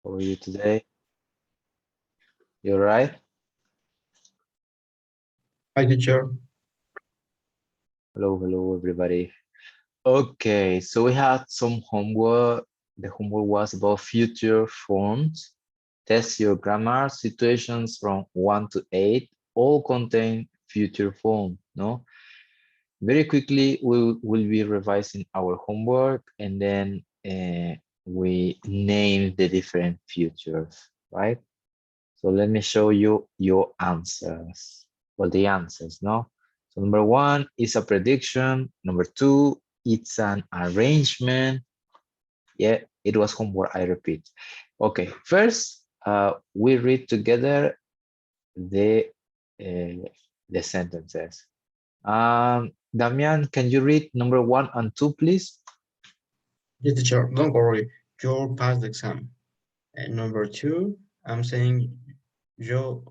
How are you today? You all right? Hi, teacher. Hello, everybody. Okay, so we had some homework. The homework was about future forms. Test your grammar situations from 1 to 8. All contain future form, no? Very quickly, we will be revising our homework and then we name the different futures, right? So let me show you your answers. Well, the answers, no? So number 1 is a prediction. Number 2, it's an arrangement. Yeah, it was homework, I repeat. Okay, first, we read together the sentences. Damian, can you read number 1 and 2, please? Yes, teacher. Don't worry. You'll pass the exam. And number two, I'm saying you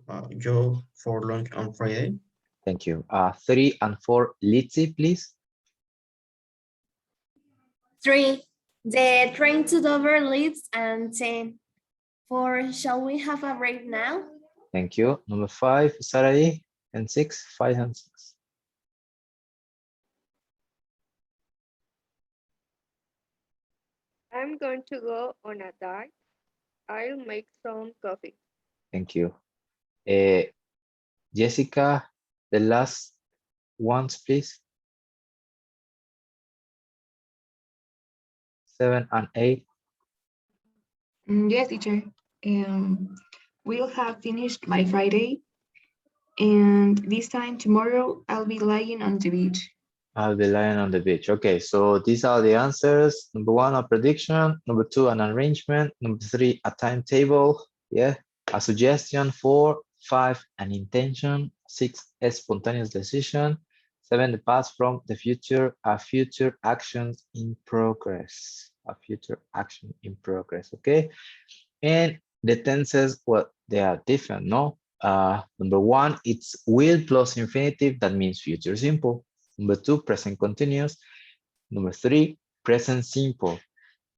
for lunch on Friday. Thank you. 3 and 4, Litzy, please. 3. The train to Dover leaves and 10. 4. Shall we have a break now? Thank you. Number 5, Saturday, and 6, 5 and 6. I'm going to go on a diet. I'll make some coffee. Thank you. Jessica, the last ones, please. 7 and 8. Yes, teacher. We'll have finished by Friday, and this time tomorrow I'll be lying on the beach. I'll be lying on the beach. Okay, so these are the answers. Number 1, a prediction. Number 2, an arrangement. Number 3, a timetable. Yeah, a suggestion. 4, 5, an intention. 6, a spontaneous decision. 7, the past from the future. A future actions in progress. A future action in progress. Okay, and the tenses, well, they are different, no? Number 1, it's will plus infinitive. That means future simple. Number 2, present continuous. Number 3, present simple.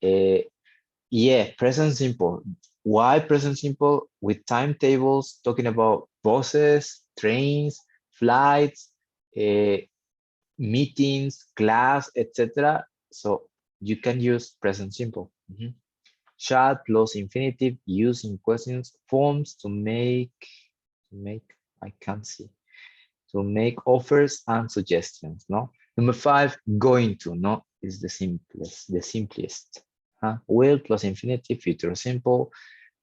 Yeah, present simple. Why present simple? With timetables, talking about buses, trains, flights, meetings, class, etc. So you can use present simple. Shall plus infinitive used in questions forms to make, I can't see, to make offers and suggestions, no? Number 5, going to, no, is the simplest. Will plus infinitive, future simple,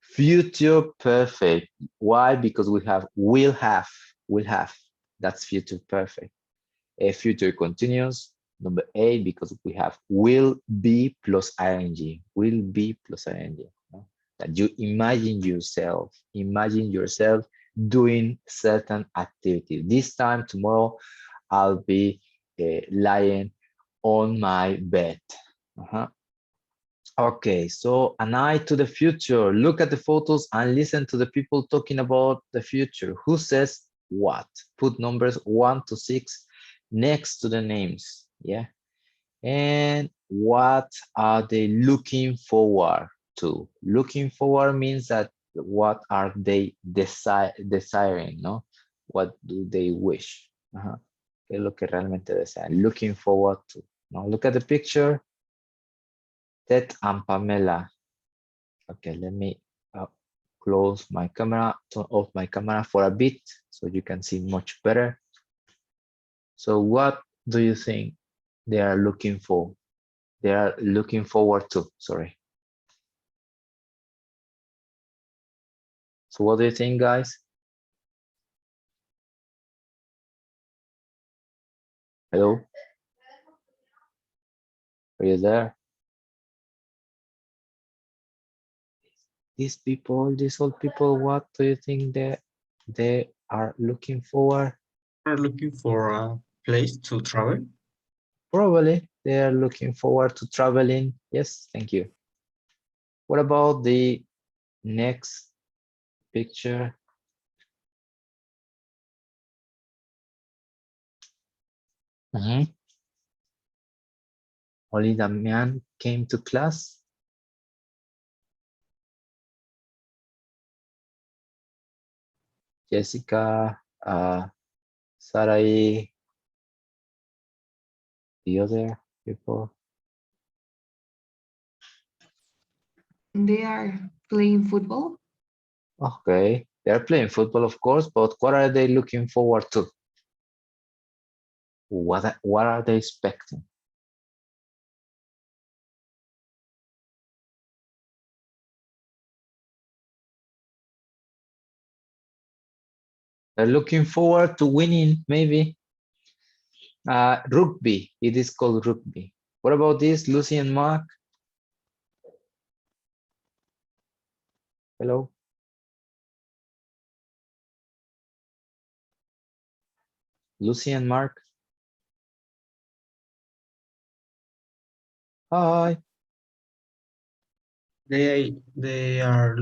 future perfect. Why? Because we have will have, that's future perfect. A future continuous. Number 8, because we have will be plus ing, will be plus ing. No? That you imagine yourself doing certain activity. This time tomorrow, I'll be lying on my bed. Okay, so an eye to the future. Look at the photos and listen to the people talking about the future. Who says what? Put numbers 1 to 6 next to the names. Yeah. And what are they looking forward to? Looking forward means that what are they desiring, no? What do they wish? ¿Qué es lo que realmente desean? Looking forward to. Now look at the picture. Ted and Pamela. Okay, let me close my camera, turn off my camera for a bit so you can see much better. So what do you think they are looking for? They are looking forward to, sorry. So what do you think, guys? Hello? Are you there? These people, these old people, what do you think they are looking forward? We're looking for a place to travel. Probably they are looking forward to traveling. Yes, thank you. What about the next picture? Only Damian came to class. Jessica, Sarai, the other people. They are playing football. Okay, they're playing football, of course, but what are they looking forward to? What are they expecting? They're looking forward to winning, maybe. Rugby, it is called rugby. What about this, Lucy and Mark? Hello? Lucy and Mark? Hi. They are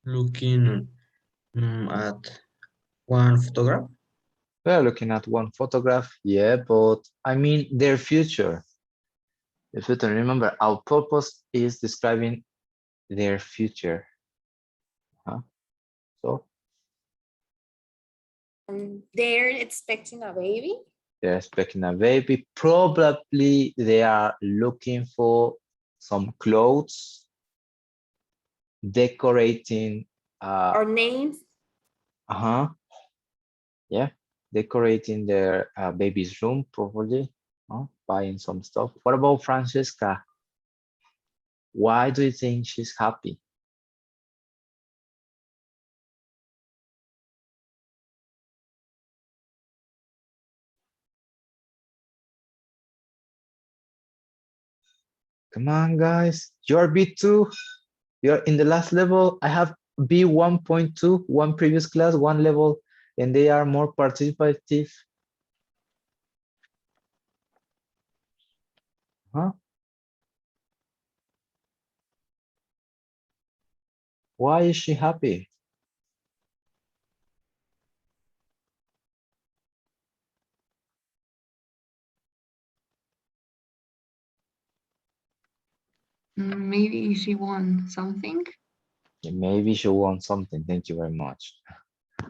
looking at one photograph. We're looking at one photograph, yeah, but I mean their future. If you can remember, our purpose is describing their future. So They're expecting a baby. they're expecting a baby. Probably they are looking for some clothes, decorating. Or names. Yeah, decorating their baby's room, probably. Buying some stuff. What about Francesca? Why do you think she's happy? Come on, guys. You're B2. You're in the last level. I have B1.2, one previous class, one level, and they are more participative. Why is she happy? Maybe she won something. Maybe she wants something. Thank you very much.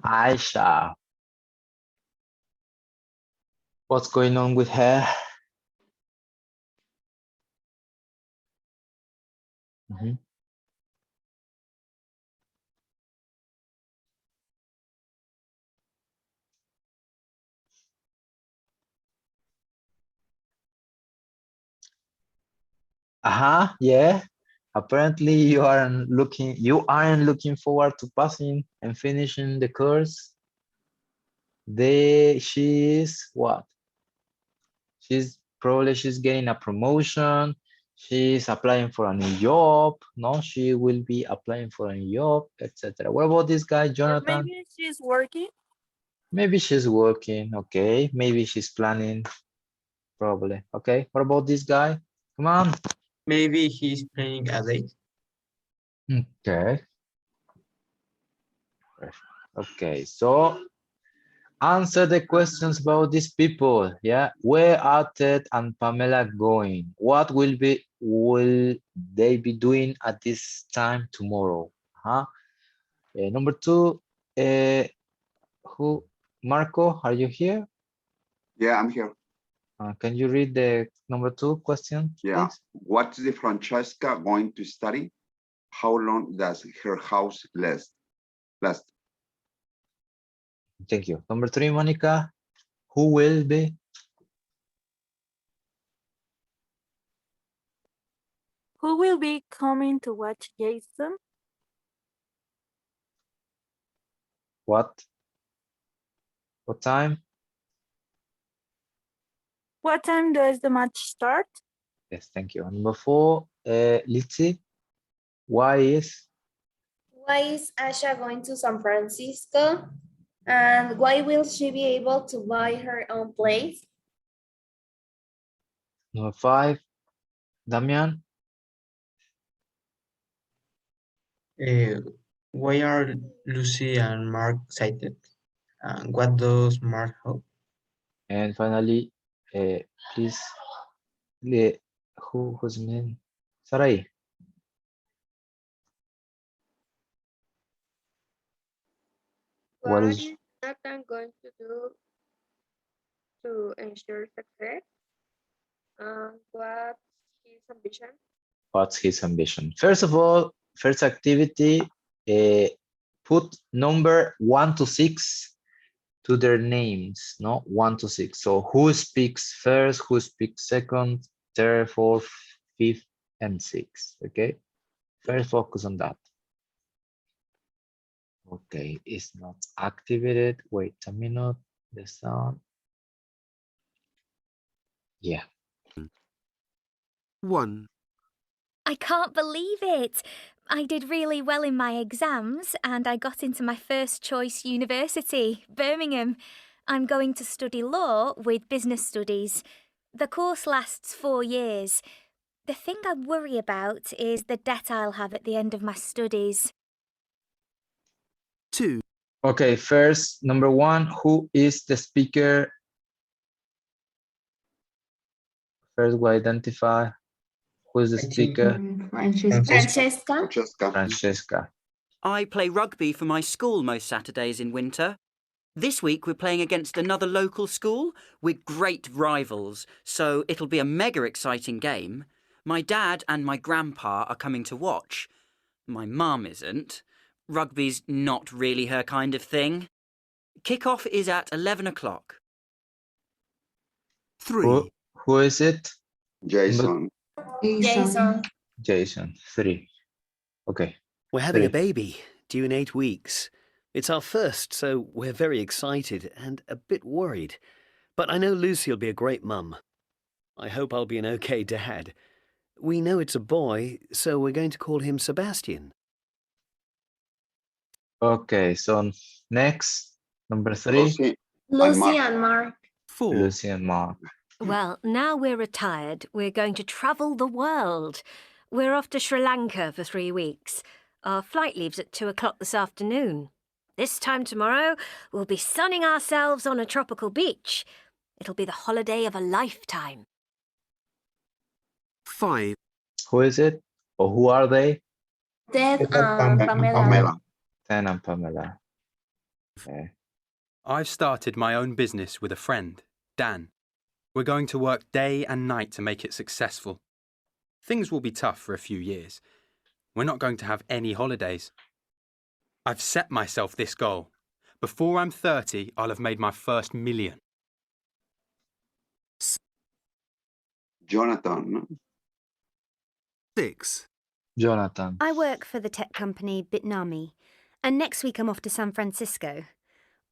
Aisha. What's going on with her? Yeah. Apparently you aren't looking forward to passing and finishing the course. She is what? She's getting a promotion. She's applying for a new job. No, she will be applying for a new job, etc. What about this guy, Jonathan? Maybe she's working. Maybe she's working. Okay. Maybe she's planning. Probably. Okay. What about this guy? Come on. Maybe he's playing a date. Okay. Okay. So answer the questions about these people. Yeah. Where are Ted and Pamela going? What will they be doing at this time tomorrow? Number 2, Marco, are you here? Yeah, I'm here. Can you read the number 2 question, Yeah. please? What is the Francesca going to study? How long does her house last? Thank you. Number 3, Monica, who will be? Who will be coming to watch Jason? What time? What time does the match start? Yes, thank you. Number 4, Litzy, why is Asha going to San Francisco? And why will she be able to buy her own place? number 5, Damian? Why are Lucy and Mark excited? And what does Mark hope? And finally, please, who's name? Sarai. What What is is Nathan going to do to ensure success? What's his ambition? what's his ambition? First of all, first activity, put number 1 to 6 to their names, no? 1 to 6. So who speaks first, who speaks second, third, fourth, fifth, and sixth, okay? First focus on that. Okay, it's not activated. Wait a minute, the sound. Yeah, 1, I can't believe it. I did really well in my exams and I got into my first choice university, Birmingham. I'm going to study law with business studies. The course lasts 4 years. The thing I worry about is the debt I'll have at the end of my studies. 2, okay, first, number 1, who is the speaker? First, we identify who is the I think- speaker. Francesca. Francesca. Francesca. Francesca. I play rugby for my school most Saturdays in winter. This week we're playing against another local school. We're great rivals, so it'll be a mega exciting game. My dad and my grandpa are coming to watch. My mum isn't. Rugby's not really her kind of thing. Kick-off is at 11 o'clock. 3, Who is it? Jason. Jason. Jason, 3. Okay, We're having a 3. baby, due in 8 weeks. It's our first, so we're very excited and a bit worried. But I know Lucy will be a great mum. I hope I'll be an okay dad. We know it's a boy, so we're going to call him Sebastian. Okay, so next, number 3, Lucy. Lucy and Mark. 4, Lucy and Mark. Well, now we're retired, we're going to travel the world. We're off to Sri Lanka for 3 weeks. Our flight leaves at 2 o'clock this afternoon. This time tomorrow, we'll be sunning ourselves on a tropical beach. It'll be the holiday of a lifetime. 5, Who is it? Or who are they? Ted Ted and and Pamela. Pamela. Ten and Pamela. Okay. I've started my own business with a friend, Dan. We're going to work day and night to make it successful. Things will be tough for a few years. We're not going to have any holidays. I've set myself this goal. Before I'm 30, I'll have made my first $1 million. Jonathan. 6, Jonathan. I work for the tech company Bitnami, and next week I'm off to San Francisco.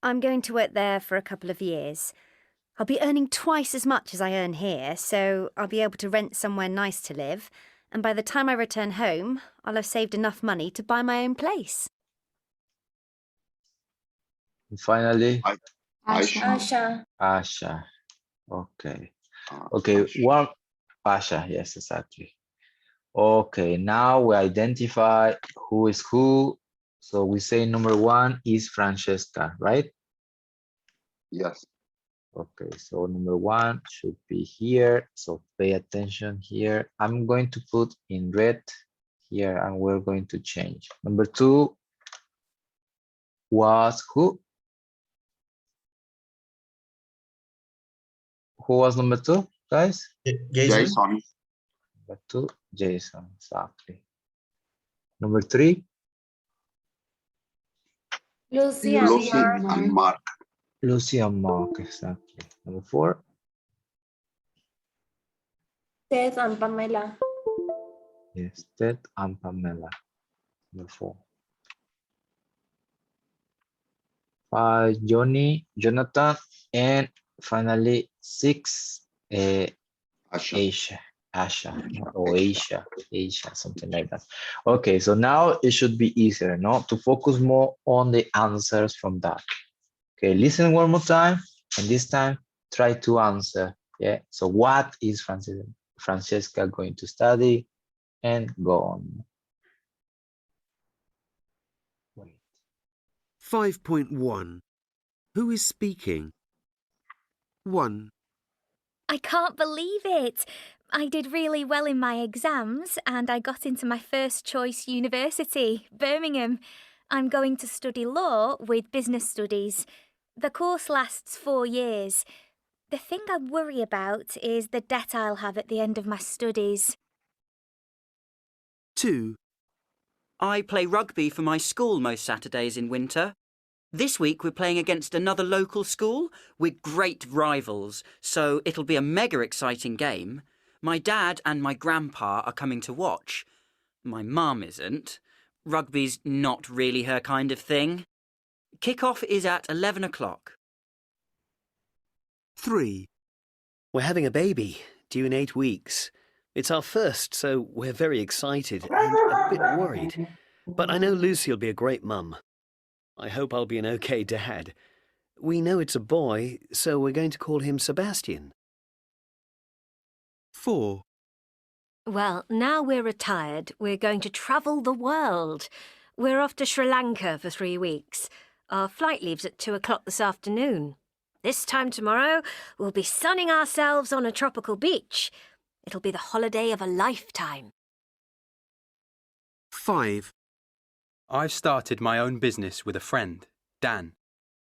I'm going to work there for a couple of years. I'll be earning twice as much as I earn here, so I'll be able to rent somewhere nice to live, and by the time I return home, I'll have saved enough money to buy my own place. And finally, Asha. Asha. Asha. Okay. Uh, Okay, Asha. one Asha, yes, exactly. Okay, now we identify who is who. So we say number 1 is Francesca, right? Yes. Okay, so number 1 should be here. So pay attention here. I'm going to put in red here and we're going to change. Number 2 was who? Who was number 2, guys? Jason. Jason. Number 2, Jason, exactly. Number 3, Lucy and Lucy Mark. and Mark. Lucy and Mark, exactly. Number 4, Ted and Pamela. yes, Ted and Pamela. Number 4. 5, Johnny, Jonathan, and finally 6, Asha. Asha, or Asia, something like that. Okay, so now it should be easier, no? To focus more on the answers from that. Okay, listen one more time, and this time try to answer. Yeah. So what is Francesca going to study? And go on. Wait. 5.1. Who is speaking? 1, I can't believe it. I did really well in my exams and I got into my first choice university, Birmingham. I'm going to study law with business studies. The course lasts 4 years. The thing I worry about is the debt I'll have at the end of my studies. 2, I play rugby for my school most Saturdays in winter. This week we're playing against another local school. We're great rivals, so it'll be a mega exciting game. My dad and my grandpa are coming to watch. My mum isn't. Rugby's not really her kind of thing. Kick-off is at 11 o'clock. 3, We're having a baby, due in 8 weeks. It's our first, so we're very excited and a bit worried. But I know Lucy'll be a great mum. I hope I'll be an okay dad. We know it's a boy, so we're going to call him Sebastian. 4, Well, now we're retired, we're going to travel the world. We're off to Sri Lanka for 3 weeks. Our flight leaves at 2 o'clock this afternoon. This time tomorrow, we'll be sunning ourselves on a tropical beach. It'll be the holiday of a lifetime. 5, I've started my own business with a friend, Dan.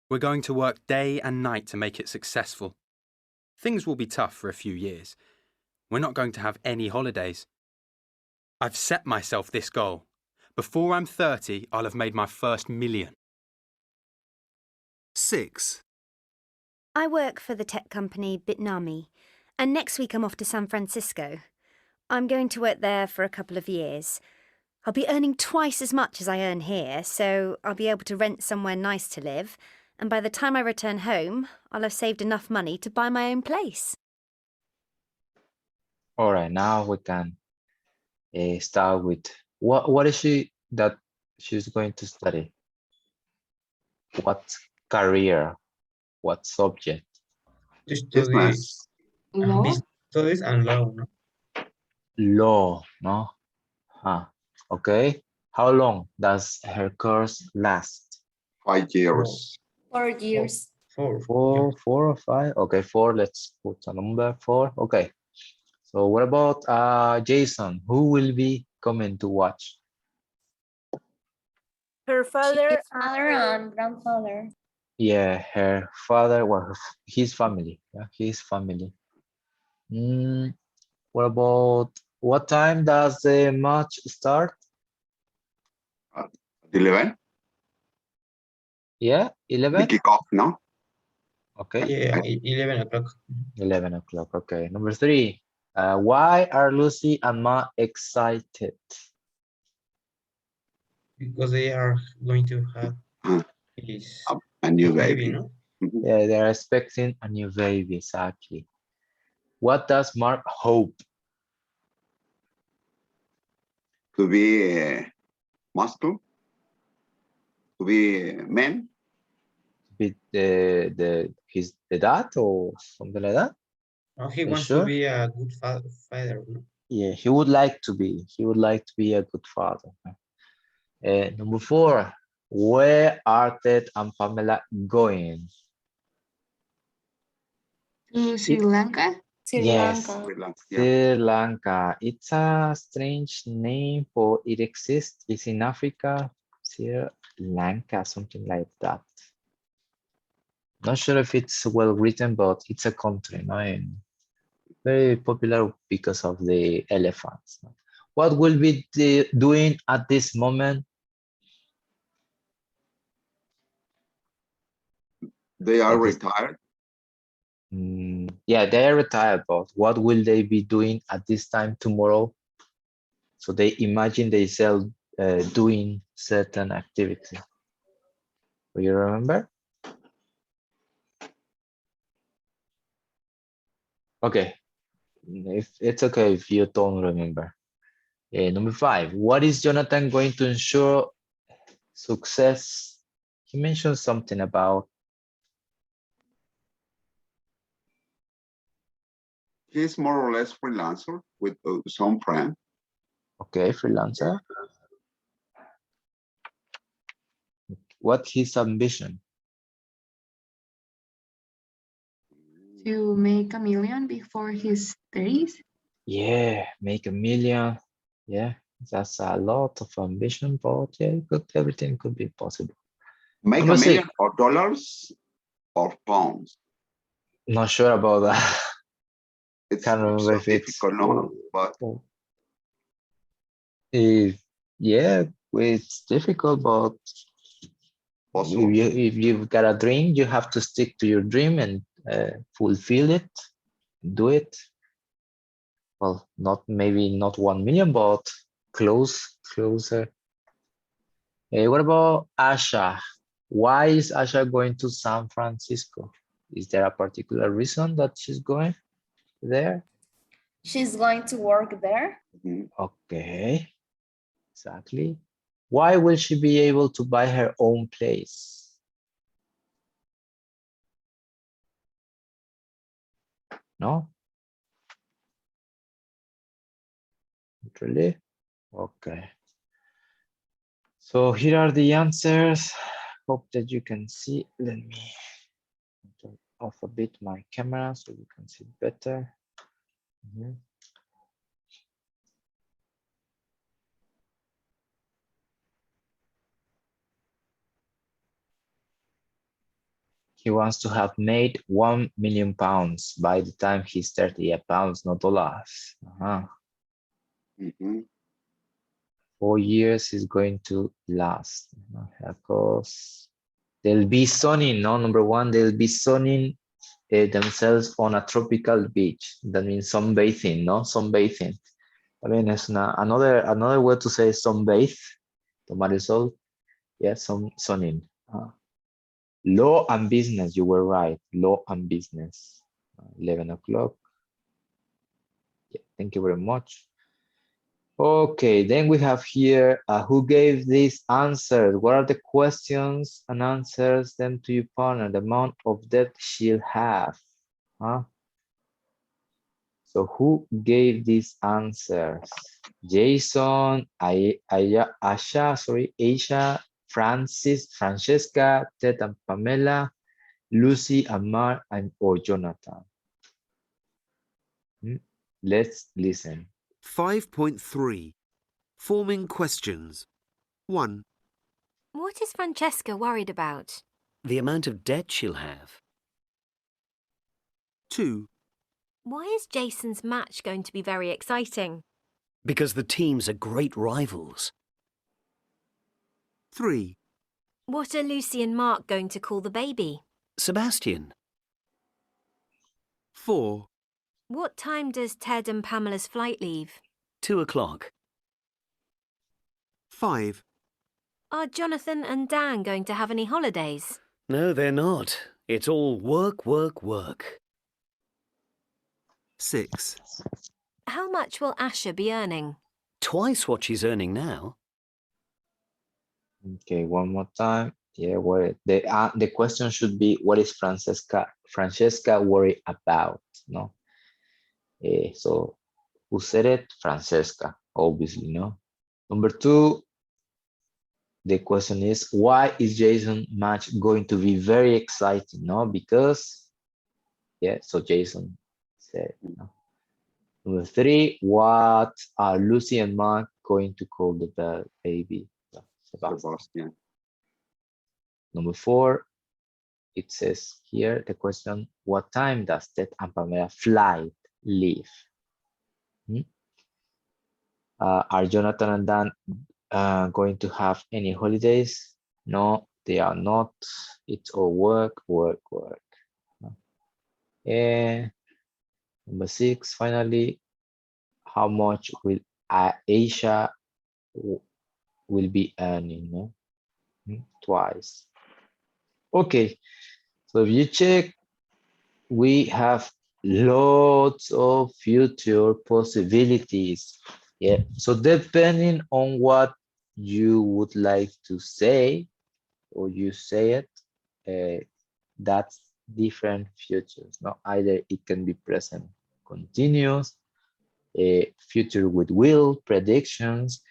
We're going to work day and night to make it successful. Things will be tough for a few years. We're not going to have any holidays. I've set myself this goal. Before I'm 30, I'll have made my first million. 6, I work for the tech company Bitnami, and next week I'm off to San Francisco. I'm going to work there for a couple of years. I'll be earning twice as much as I earn here, so I'll be able to rent somewhere nice to live, and by the time I return home, I'll have saved enough money to buy my own place. All right, now we can start with what is that she's going to study? What career? What subject? To study Business. business studies and law, no? Law, no? Huh. Okay. How long does her course last? 5 years. 4 years. 4. 4 or 5? Okay, 4. Let's put a number 4. Okay. So what about Jason? Who will be coming to watch? Her father, Father and grandfather. Yeah, her father, well, his family. Yeah, his family. What about what time does the match start? 11. Yeah, The 11? kickoff, no? Okay. Yeah, 11 o'clock. 11 o'clock. Okay. Number 3. Why are Lucy and Ma excited? Because they are going to have Uh, his A new baby. no? Mhm. Yeah, they're expecting a new baby, exactly. What does Mark hope? To be masculine, to be men. Be the dad or something like that? Oh, he You wants sure? to be a good father. No? Yeah, he would like to be. He would like to be a good father. Number 4. Where are Ted and Pamela going? To Sri Lanka? Yes. Sri Lanka, yeah. Sri Lanka. It's a strange name, but it exists. It's in Africa. Sri Lanka, something like that. Not sure if it's well written, but it's a country, no? And very popular because of the elephants. What will be doing at this moment? They are At this- retired. Yeah, they are retired, but what will they be doing at this time tomorrow? So they imagine themselves doing certain activity. Do you remember? Okay, if it's okay if you don't remember. Number 5, what is Jonathan going to ensure success? He mentioned something about He's more or less freelancer with some friend. okay, freelancer. What's his ambition? To make $1 million before his 30s? Yeah, make $1 million. Yeah, That's a lot of ambition, but yeah, everything could be possible. Make Number a million 6. of dollars or pounds. Not sure about that. It's Can't remember so if it's difficult, no, but yeah, it's difficult, but possible. if you've got a dream, you have to stick to your dream and fulfill it, do it. Well, maybe not 1 million, but closer. What about Asha? Why is Asha going to San Francisco? Is there a particular reason that she's going there? She's going to work there. Okay, exactly. Why will she be able to buy her own place? No? Not really? Okay. So here are the answers. Hope that you can see. Let me turn off a bit my camera so you can see better. He wants to have made 1 million pounds by the time he's 30. Yeah, pounds, not dollars. 4 years is going to last. Because they'll be sunning, no? Number 1, they'll be sunning themselves on a tropical beach. That means sunbathing, no? Sunbathing. I mean, it's another way to say sunbathe, tomar el sol. Yeah, sunning. Law and business, you were right. Law and business. 11 o'clock. Yeah, thank you very much. Okay, then we have here who gave these answers. What are the questions and answers them to your partner? The amount of debt she'll have. So who gave these answers? Jason, Aisha, Francis, Francesca, Ted and Pamela, Lucy, Amar, or Jonathan. Let's listen. 5.3. Forming questions. 1. What is Francesca worried about? The amount of debt she'll have. 2. Why is Jason's match going to be very exciting? Because the teams are great rivals. 3. What are Lucy and Mark going to call the baby? Sebastian. 4. What time does Ted and Pamela's flight leave? 2 o'clock. 5. Are Jonathan and Dan going to have any holidays? No, they're not. It's all work, work, work. 6. How much will Asha be earning? Twice what she's earning now. Okay, one more time. Yeah, what the question should be, what is Francesca worried about? No. So who said it? Francesca, obviously, no. Number 2, the question is, why is Jason match going to be very exciting? No, because yeah, so Jason said, no. Number 3, what are Lucy and Mark going to call the baby? Sebastian. Number 4, it says here the question, what time does Ted and Pamela flight leave? Are Jonathan and Dan going to have any holidays? No, they are not. It's all work, work, work. And number 6, finally, how much will Aisha will be earning? No? Twice. Okay, so if you check, we have lots of future possibilities. Yeah, so depending on what you would like to say, or you say it, that's different futures. No, either it can be present continuous, future with will, predictions,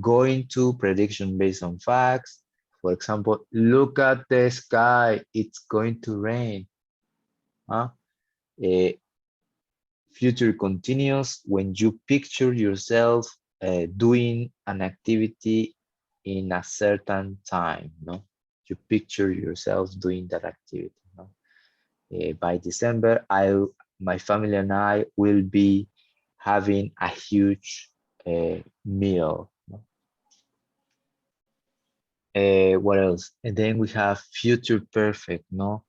going to prediction based on facts. For example, look at the sky, it's going to rain. Future continuous when you picture yourself doing an activity in a certain time, no? You picture yourself doing that activity, no? By December, my family and I will be having a huge meal. No? What else? And then we have future perfect, no?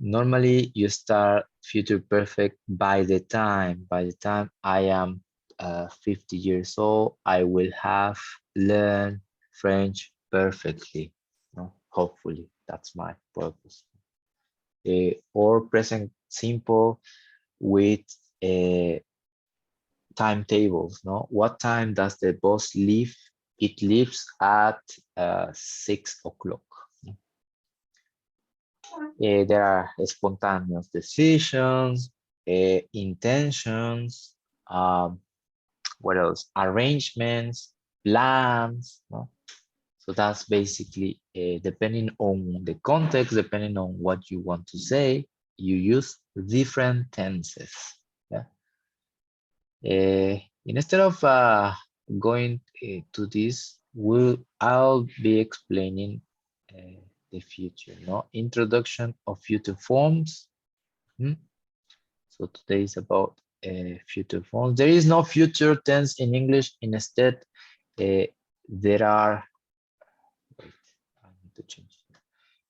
Normally you start future perfect by the time I am 50 years old, I will have learned French perfectly. No? Hopefully, that's my purpose. Or present simple with timetables. No, what time does the bus leave? It leaves at 6 o'clock. There are spontaneous decisions, intentions, what else? Arrangements, plans. No? So that's basically depending on the context, depending on what you want to say, you use different tenses. Yeah. Instead of going to this, I'll be explaining the future. No, introduction of future forms. So today is about future forms. There is no future tense in English. Instead, there are. Wait, I need to change.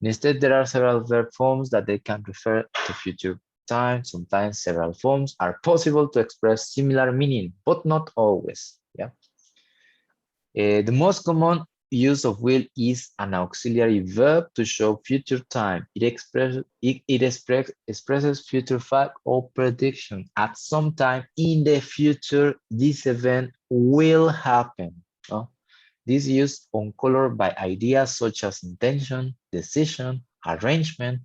Instead, there are several verb forms that they can refer to future time. Sometimes several forms are possible to express similar meaning, but not always. Yeah. The most common use of will is an auxiliary verb to show future time. It expresses future fact or prediction. At some time in the future, this event will happen. No? This is used on color by ideas such as intention, decision, arrangement,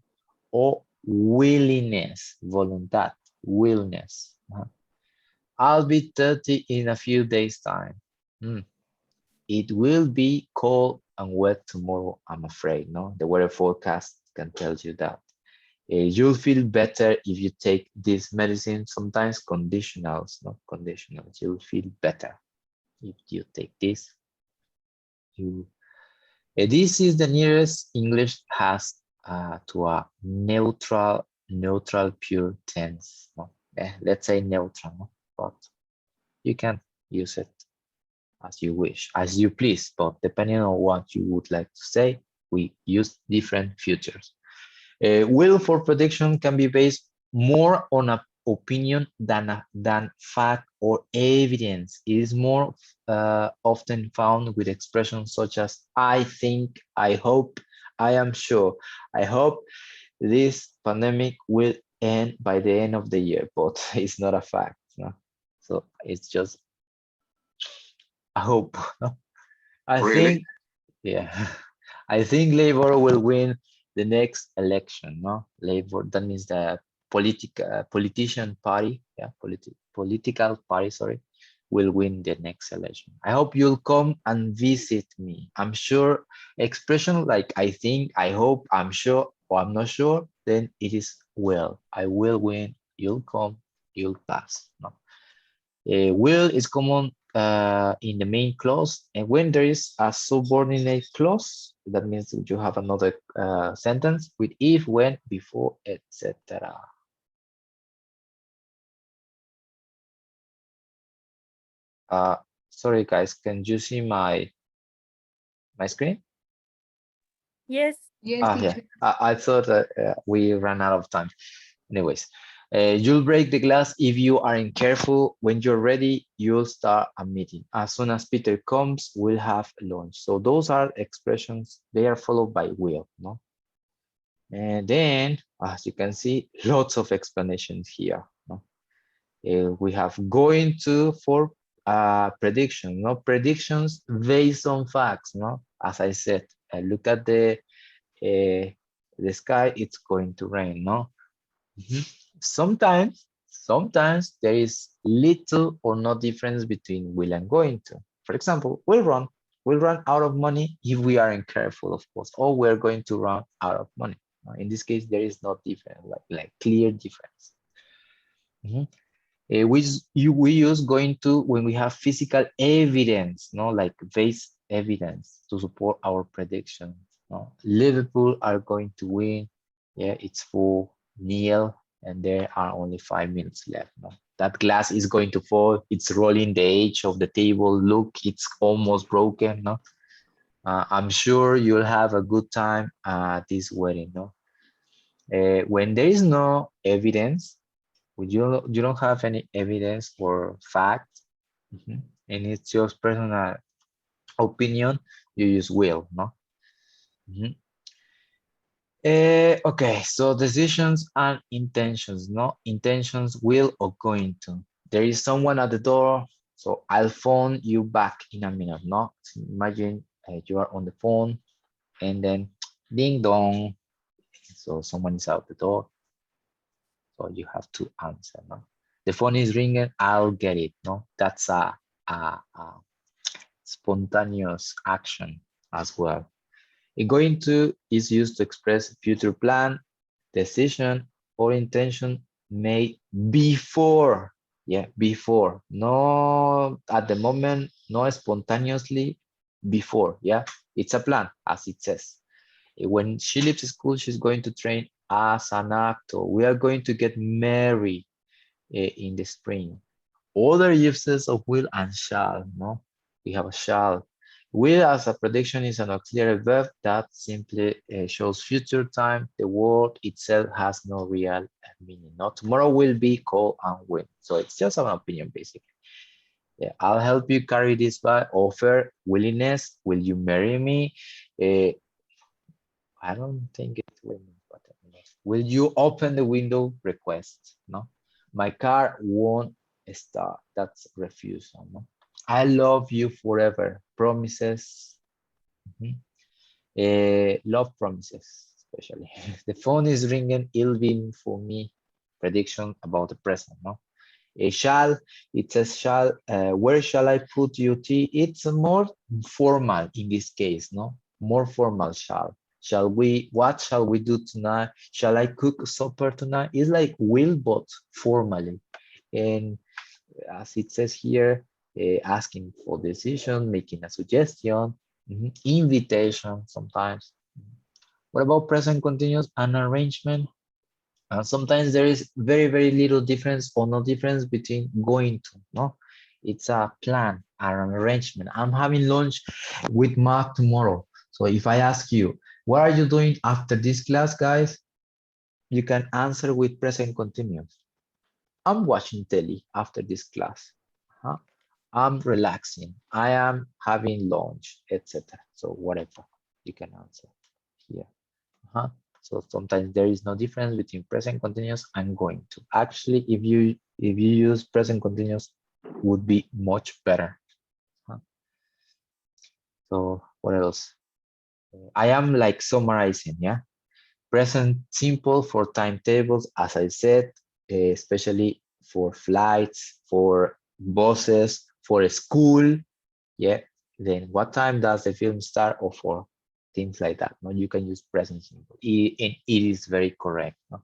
or willingness, voluntad, willness. I'll be 30 in a few days' time. It will be cold and wet tomorrow, I'm afraid. No, the weather forecast can tell you that. You'll feel better if you take this medicine. Sometimes conditionals, not conditionals. You'll feel better if you take this. This is the nearest English has to a neutral pure tense. No? Let's say neutral, no? But you can use it as you wish, as you please, but depending on what you would like to say, we use different futures. Will for prediction can be based more on an opinion than fact or evidence. It is more often found with expressions such as I think, I hope, I am sure. I hope this pandemic will end by the end of the year, but it's not a fact. No? So it's just I hope. I Really? think, yeah, I think Labor will win the next election. No, Labor. That means the politician party. Yeah, political party. Sorry, will win the next election. I hope you'll come and visit me. I'm sure. Expression like I think, I hope, I'm sure, or I'm not sure. Then it is will. I will win. You'll come. You'll pass. No. Will is common in the main clause, and when there is a subordinate clause, that means that you have another sentence with if, when, before, etc. Sorry guys, can you see my screen? Yes. Yes, Yeah, teacher. I thought that we ran out of time. Anyways, you'll break the glass if you aren't careful. When you're ready, you'll start a meeting. As soon as Peter comes, we'll have lunch. So those are expressions. They are followed by will. No. And then, as you can see, lots of explanations here. No? We have going to for prediction. No, predictions based on facts. No, as I said, look at the sky. It's going to rain. No. Sometimes there is little or no difference between will and going to. For example, we'll run out of money if we aren't careful, of course, or we're going to run out of money. In this case, there is no difference, like clear difference. Mhm. We use going to when we have physical evidence, no, like base evidence to support our predictions. No? Liverpool are going to win. Yeah, it's 4-0, and there are only 5 minutes left. No? That glass is going to fall. It's rolling the edge of the table. Look, it's almost broken. No, I'm sure you'll have a good time at this wedding. No, when there is no evidence, you don't have any evidence or fact, and it's just personal opinion, you use will, no? Okay, so decisions and intentions, no? Intentions will or going to. There is someone at the door, so I'll phone you back in a minute, no? So imagine you are on the phone and then ding dong, so someone is out the door. So you have to answer, no? The phone is ringing, I'll get it, no? That's a spontaneous action as well. Going to is used to express future plan, decision, or intention made before. Yeah, before. No at the moment, no spontaneously, before. Yeah, it's a plan, as it says. When she leaves school, she's going to train as an actor. We are going to get married in the spring. Other uses of will and shall, no? We have a shall. Will as a prediction is an auxiliary verb that simply shows future time. The word itself has no real meaning. No, tomorrow will be, call, and will. So it's just an opinion, basically. Yeah, I'll help you carry this by offer, willingness. Will you marry me? I don't think it's willing, but will you open the window? Request. No, my car won't start. That's refusal. No, I love you forever. Promises. Love promises, especially. The phone is ringing. It'll be for me. Prediction about the present. No, shall. It says shall. Where shall I put your tea? It's more formal in this case. No, more formal shall. Shall we, what shall we do tonight? Shall I cook supper tonight? It's like will, but formally. And as it says here, asking for decision, making a suggestion, invitation sometimes. What about present continuous? An arrangement. Sometimes there is very, very little difference or no difference between going to, no? It's a plan, an arrangement. I'm having lunch with Mark tomorrow. So if I ask you, what are you doing after this class, guys? You can answer with present continuous. I'm watching telly after this class. I'm relaxing. I am having lunch, etc. So whatever you can answer here. So sometimes there is no difference between present continuous and going to. Actually, if you use present continuous, would be much better. So what else? I am like summarizing, yeah. Present simple for timetables, as I said, especially for flights, for buses, for a school, yeah. Then what time does the film start, or for things like that? No, you can use present simple. And it is very correct. No?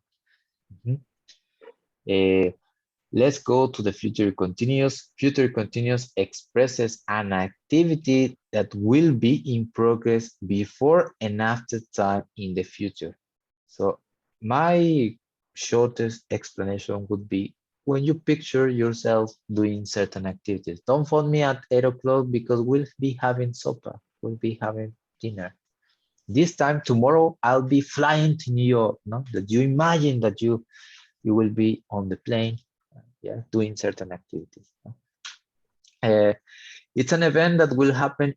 Let's go to the future continuous. Future continuous expresses an activity that will be in progress before and after time in the future. So my shortest explanation would be when you picture yourself doing certain activities. Don't phone me at 8 o'clock because we'll be having supper. We'll be having dinner. This time tomorrow, I'll be flying to New York. No, that you imagine that you will be on the plane, yeah, doing certain activities. It's an event that will happen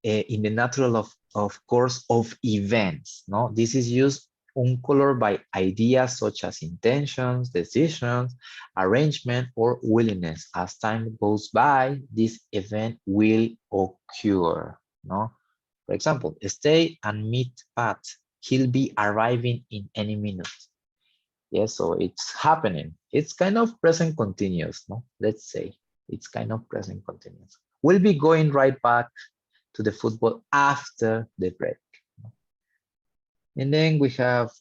in the natural of course of events. No, this is used uncolored by ideas such as intentions, decisions, arrangement, or willingness. As time goes by, this event will occur. No, for example, stay and meet Pat. He'll be arriving in any minute. Yeah, so it's happening. It's kind of present continuous, no? Let's say it's kind of present continuous. We'll be going right back to the football after the break. And then we have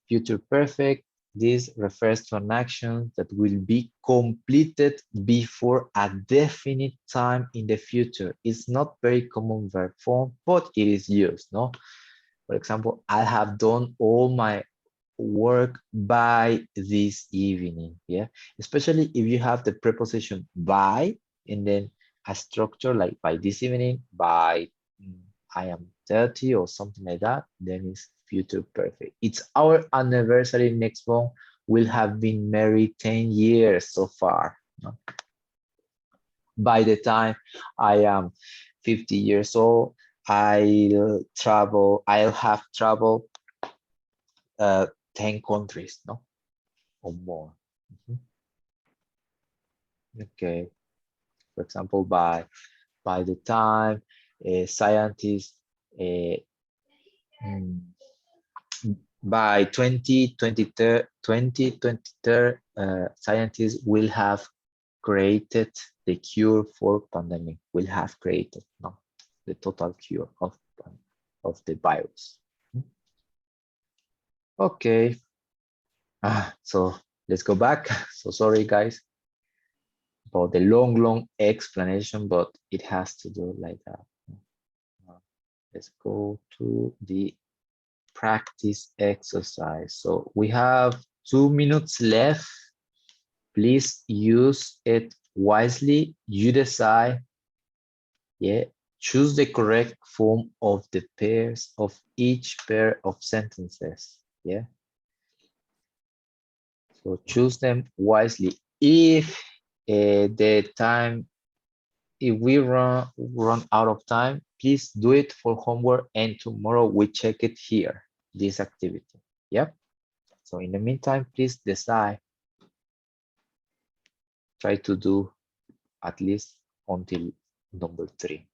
future perfect. This refers to an action that will be completed before a definite time in the future. It's not very common verb form, but it is used, no? For example, I have done all my work by this evening, yeah? Especially if you have the preposition by, and then a structure like by this evening, by I am 30 or something like that, then it's future perfect. It's our anniversary next month. We'll have been married 10 years so far. No? By the time I am 50 years old, I'll have traveled 10 countries, no? Or more. Okay. For example, by the time scientists by 2023, scientists will have created the cure for pandemic. Will have created, no, the total cure of the virus. Okay. So let's go back. So sorry, guys, about the long explanation, but it has to do like that. Let's go to the practice exercise. So we have 2 minutes left. Please use it wisely. You decide. Yeah. Choose the correct form of the pairs of each pair of sentences. Yeah. So choose them wisely. If if we run out of time, please do it for homework, and tomorrow we check it here, this activity. Yep. So in the meantime, please decide. Try to do at least until number 3.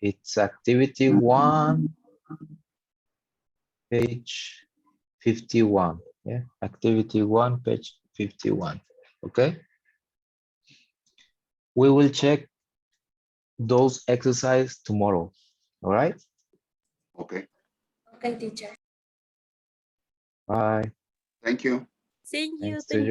It's activity 1, page 51. Yeah, activity 1, page 51. Okay. We will check those exercises tomorrow. All right. Okay. Okay, teacher. Bye. Thank you. See you. Thanks to you.